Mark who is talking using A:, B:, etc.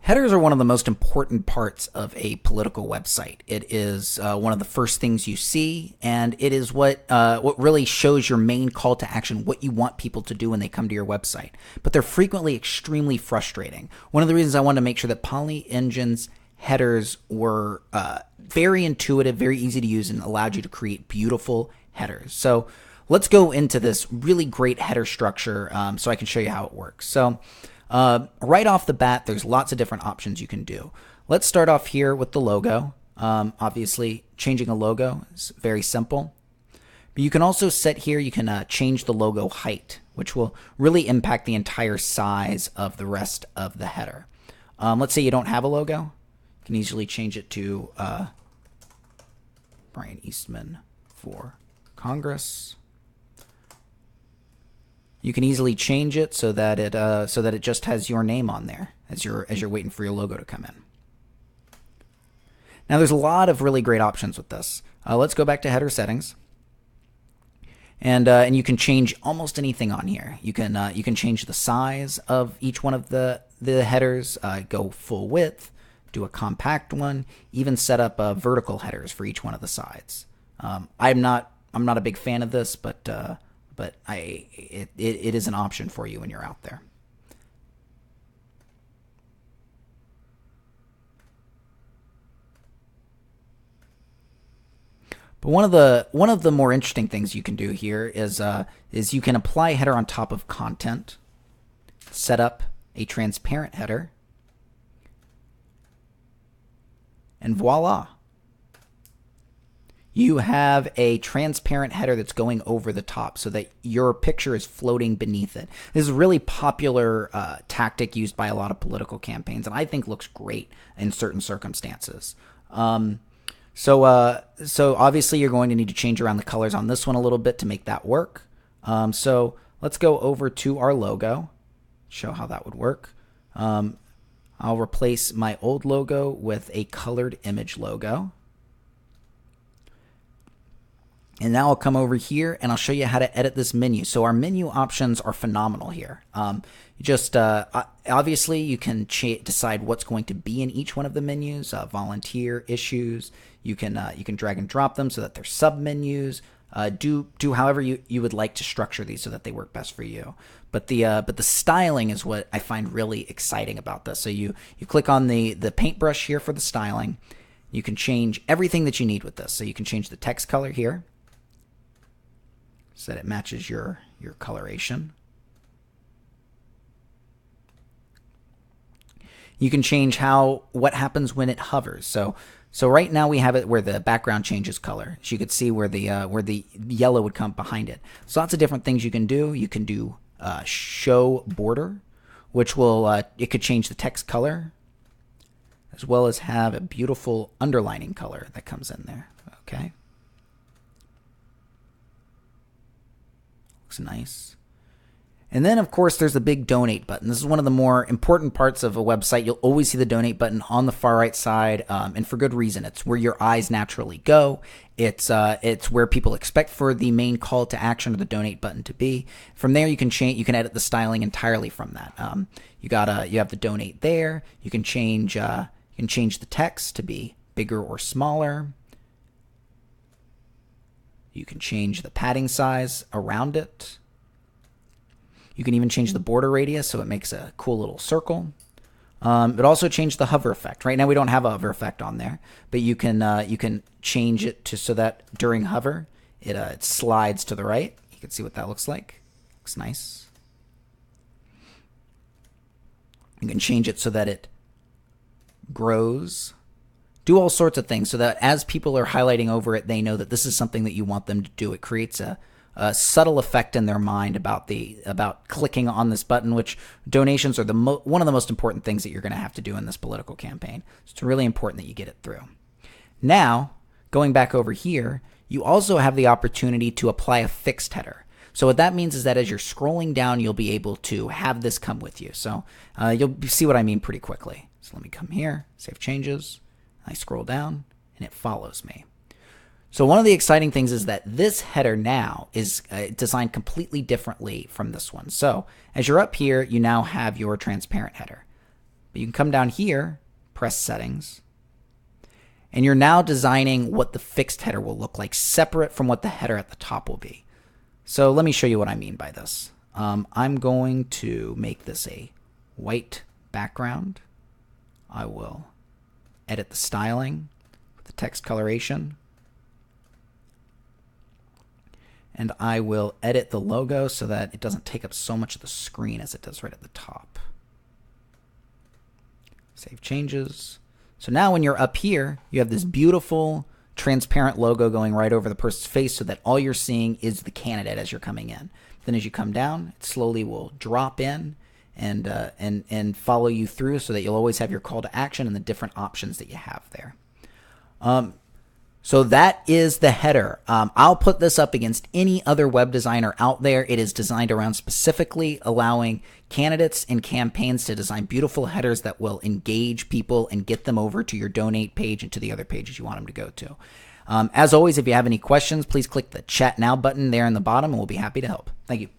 A: Headers are one of the most important parts of a political website. It is one of the first things you see, and it is what really shows your main call to action, what you want people to do when they come to your website. But they're frequently extremely frustrating. One of the reasons I wanted to make sure that PoliEngine's headers were very intuitive, very easy to use, and allowed you to create beautiful headers. So let's go into this really great header structure so I can show you how it works. So right off the bat, there's lots of different options you can do. Let's start off here with the logo. Obviously, changing a logo is very simple. But you can also set here, you can change the logo height, which will really impact the entire size of the rest of the header. Let's say you don't have a logo. You can easily change it to Brian Eastman for Congress. You can easily change it so that it just has your name on there as you're waiting for your logo to come in. Now there's a lot of really great options with this. Let's go back to header settings, and you can change almost anything on here. You can change the size of each one of the headers, go full width, do a compact one, even set up vertical headers for each one of the sides. I'm not a big fan of this, but it is an option for you when you're out there. But one of the more interesting things you can do here is you can apply a header on top of content, set up a transparent header, and voila. You have a transparent header that's going over the top so that your picture is floating beneath it. This is a really popular tactic used by a lot of political campaigns, and I think looks great in certain circumstances. So obviously you're going to need to change around the colors on this one a little bit to make that work. So let's go over to our logo, show how that would work. I'll replace my old logo with a colored image logo. And now I'll come over here and I'll show you how to edit this menu. So our menu options are phenomenal here. Obviously you can decide what's going to be in each one of the menus, volunteer, issues. You can drag and drop them so that they're sub menus. Do however you would like to structure these so that they work best for you. But the styling is what I find really exciting about this. So you click on the paintbrush here for the styling. You can change everything that you need with this. So you can change the text color here so that it matches your coloration. You can change what happens when it hovers. So right now we have it where the background changes color. So you could see where the yellow would come behind it. So lots of different things you can do. You can do show border, which will it could change the text color, as well as have a beautiful underlining color that comes in there. Okay. Looks nice. And then, of course, there's the big donate button. This is one of the more important parts of a website. You'll always see the donate button on the far right side, and for good reason. It's where your eyes naturally go. It's where people expect for the main call to action or the donate button to be. From there, you can edit the styling entirely from that. You have the donate there. You can change the text to be bigger or smaller. You can change the padding size around it. You can even change the border radius so it makes a cool little circle. It also changed the hover effect. Right now we don't have a hover effect on there, but you can change it so that during hover it slides to the right. You can see what that looks like. Looks nice. You can change it so that it grows. Do all sorts of things so that as people are highlighting over it, they know that this is something that you want them to do. It creates a subtle effect in their mind about clicking on this button, which donations are one of the most important things that you're going to have to do in this political campaign. So it's really important that you get it through. Now, going back over here, you also have the opportunity to apply a fixed header. So what that means is that as you're scrolling down, you'll be able to have this come with you. So you'll see what I mean pretty quickly. So let me come here, save changes. I scroll down, and it follows me. So one of the exciting things is that this header now is designed completely differently from this one. So as you're up here, you now have your transparent header. But you can come down here, press settings, and you're now designing what the fixed header will look like, separate from what the header at the top will be. So let me show you what I mean by this. I'm going to make this a white background. I will edit the styling with the text coloration. And I will edit the logo so that it doesn't take up so much of the screen as it does right at the top. Save changes. So now when you're up here, you have this beautiful transparent logo going right over the person's face so that all you're seeing is the candidate as you're coming in. Then as you come down, it slowly will drop in and follow you through so that you'll always have your call to action and the different options that you have there. So that is the header. I'll put this up against any other web designer out there. It is designed around specifically allowing candidates and campaigns to design beautiful headers that will engage people and get them over to your donate page and to the other pages you want them to go to. As always, if you have any questions, please click the Chat Now button there in the bottom and we'll be happy to help. Thank you.